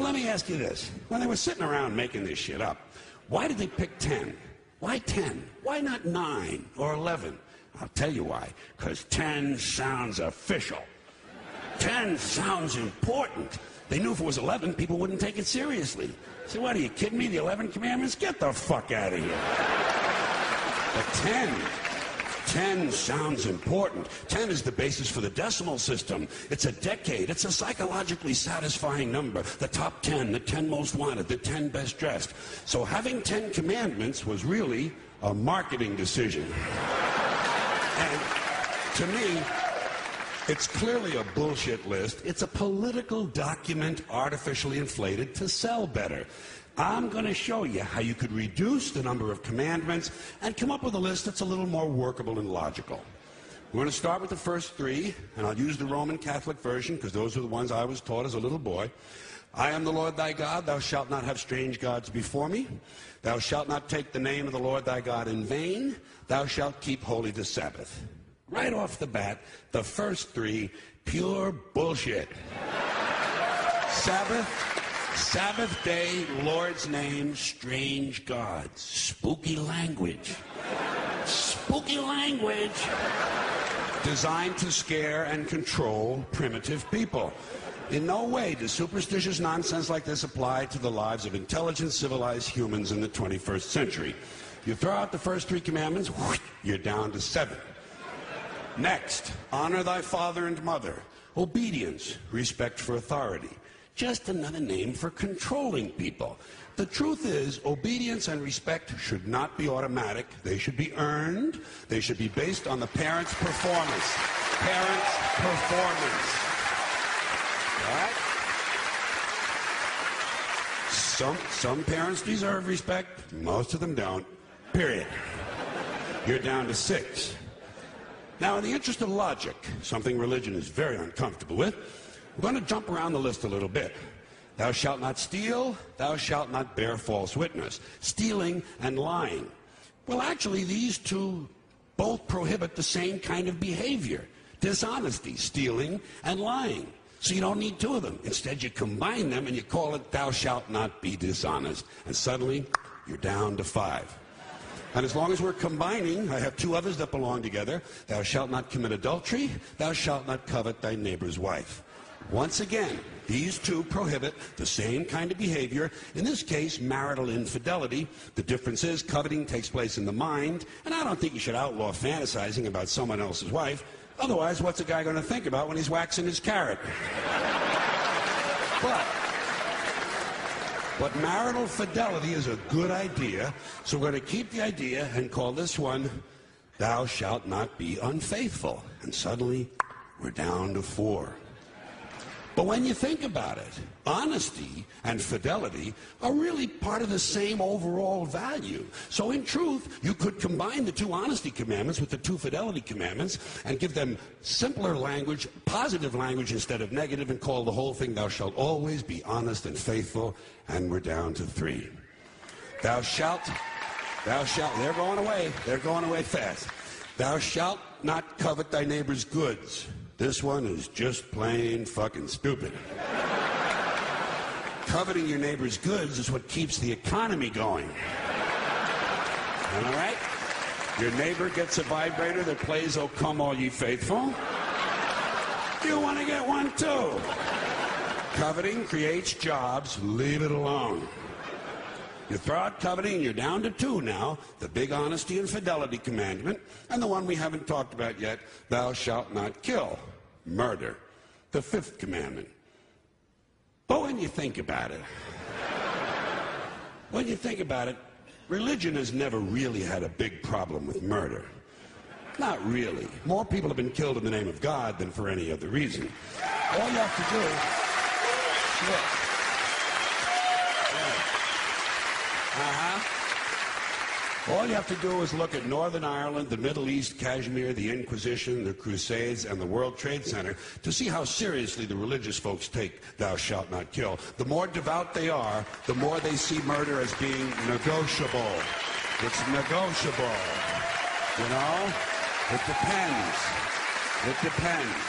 let me ask you this. When they were sitting around making this shit up, why did they pick 10? Why 10? Why not 9 or 11? I'll tell you why. Because 10 sounds official. 10 sounds important. They knew if it was 11, people wouldn't take it seriously. So what, are you kidding me? The 11 commandments? Get the fuck out of here. But 10 sounds important. 10 is the basis for the decimal system. It's a decade. It's a psychologically satisfying number. The top 10, the 10 most wanted, the 10 best dressed. So having 10 commandments was really a marketing decision. And to me, it's clearly a bullshit list. It's a political document artificially inflated to sell better. I'm going to show you how you could reduce the number of commandments and come up with a list that's a little more workable and logical. We're going to start with the first 3, and I'll use the Roman Catholic version because those are the ones I was taught as a little boy. I am the Lord thy God. Thou shalt not have strange gods before me. Thou shalt not take the name of the Lord thy God in vain. Thou shalt keep holy the Sabbath. Right off the bat, the first 3, pure bullshit. Sabbath day, Lord's name, strange gods. Spooky language. Spooky language. Designed to scare and control primitive people. In no way does superstitious nonsense like this apply to the lives of intelligent, civilized humans in the 21st century. You throw out the first 3 commandments, you're down to 7. Next, honor thy father and mother. Obedience, respect for authority. Just another name for controlling people. The truth is, obedience and respect should not be automatic. They should be earned. They should be based on the parent's performance. Parent's performance. All right? Some parents deserve respect. Most of them don't. Period. You're down to 6. Now, in the interest of logic, something religion is very uncomfortable with, we're going to jump around the list a little bit. Thou shalt not steal. Thou shalt not bear false witness. Stealing and lying. Well, actually, these 2 both prohibit the same kind of behavior. Dishonesty, stealing, and lying. So you don't need 2 of them. Instead, you combine them and you call it thou shalt not be dishonest. And suddenly, you're down to 5. And as long as we're combining, I have 2 others that belong together. Thou shalt not commit adultery. Thou shalt not covet thy neighbor's wife. Once again, these 2 prohibit the same kind of behavior. In this case, marital infidelity. The difference is coveting takes place in the mind, and I don't think you should outlaw fantasizing about someone else's wife. Otherwise, what's a guy going to think about when he's waxing his carrot? But marital fidelity is a good idea, so we're going to keep the idea and call this one, thou shalt not be unfaithful. And suddenly, we're down to 4. But when you think about it, honesty and fidelity are really part of the same overall value. So in truth, you could combine the 2 honesty commandments with the 2 fidelity commandments and give them simpler language, positive language instead of negative, and call the whole thing, thou shalt always be honest and faithful, and we're down to 3. Thou shalt, they're going away fast. Thou shalt not covet thy neighbor's goods. This one is just plain fucking stupid. Coveting your neighbor's goods is what keeps the economy going. All right? Your neighbor gets a vibrator that plays "O Come All Ye Faithful." You want to get one too. Coveting creates jobs. Leave it alone. You throw out coveting, you're down to 2 now. The big honesty and fidelity commandment, and the one we haven't talked about yet, thou shalt not kill. Murder. The 5th commandment. But when you think about it, religion has never really had a big problem with murder. Not really. More people have been killed in the name of God than for any other reason. All you have to do... Look. All you have to do is look at Northern Ireland, the Middle East, Kashmir, the Inquisition, the Crusades, and the World Trade Center to see how seriously the religious folks take thou shalt not kill. The more devout they are, the more they see murder as being negotiable. It's negotiable. You know? It depends. It depends.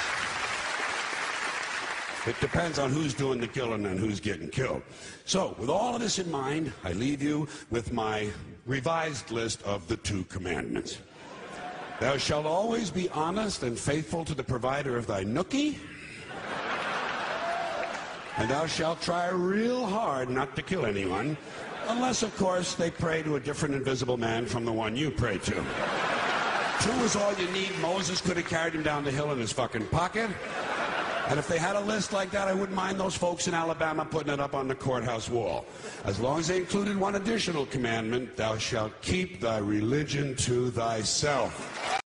It depends on who's doing the killing and who's getting killed. So, with all of this in mind, I leave you with my revised list of the 2 commandments. Thou shalt always be honest and faithful to the provider of thy nookie. And thou shalt try real hard not to kill anyone, unless, of course, they pray to a different invisible man from the one you pray to. 2 is all you need. Moses could have carried him down the hill in his fucking pocket. And if they had a list like that, I wouldn't mind those folks in Alabama putting it up on the courthouse wall. As long as they included one additional commandment, thou shalt keep thy religion to thyself.